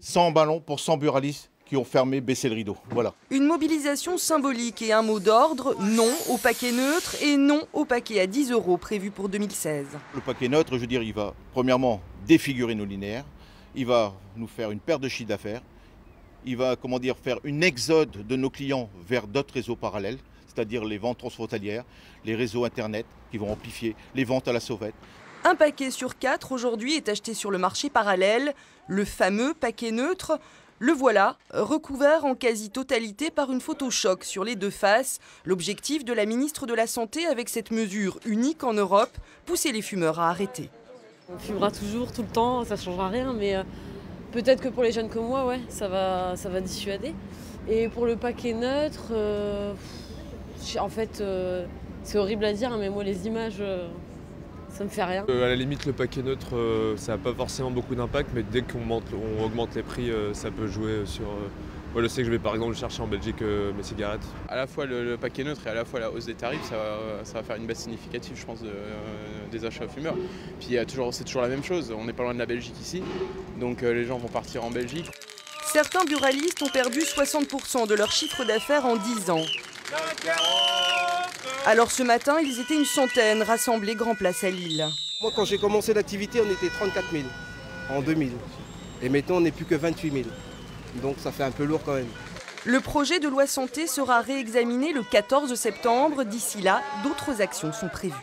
100 ballons pour 100 buralistes qui ont baissé le rideau. Voilà. Une mobilisation symbolique et un mot d'ordre, non au paquet neutre et non au paquet à 10 € prévu pour 2016. Le paquet neutre, je veux dire, il va premièrement défigurer nos linéaires, il va nous faire une perte de chiffre d'affaires, il va faire une exode de nos clients vers d'autres réseaux parallèles, c'est-à-dire les ventes transfrontalières, les réseaux internet qui vont amplifier, les ventes à la sauvette. Un paquet sur 4 aujourd'hui est acheté sur le marché parallèle, le fameux paquet neutre. Le voilà, recouvert en quasi-totalité par une photo choc sur les deux faces. L'objectif de la ministre de la Santé avec cette mesure unique en Europe, pousser les fumeurs à arrêter. On fumera toujours, tout le temps, ça ne changera rien, mais peut-être que pour les jeunes comme moi, ouais, ça va dissuader. Et pour le paquet neutre, en fait, c'est horrible à dire, mais moi les images, ça me fait rien. À la limite, le paquet neutre, ça n'a pas forcément beaucoup d'impact, mais dès qu'on augmente les prix, ça peut jouer sur... Moi, je sais que je vais par exemple chercher en Belgique mes cigarettes. À la fois le paquet neutre et à la fois la hausse des tarifs, ça va faire une baisse significative, je pense, des achats aux fumeurs. Puis c'est toujours la même chose, on n'est pas loin de la Belgique ici, donc les gens vont partir en Belgique. Certains buralistes ont perdu 60% de leur chiffre d'affaires en 10 ans. Alors ce matin, ils étaient une centaine rassemblés Grand Place à Lille. Moi, quand j'ai commencé l'activité, on était 34 000 en 2000. Et maintenant, on n'est plus que 28 000. Donc ça fait un peu lourd quand même. Le projet de loi santé sera réexaminé le 14 septembre. D'ici là, d'autres actions sont prévues.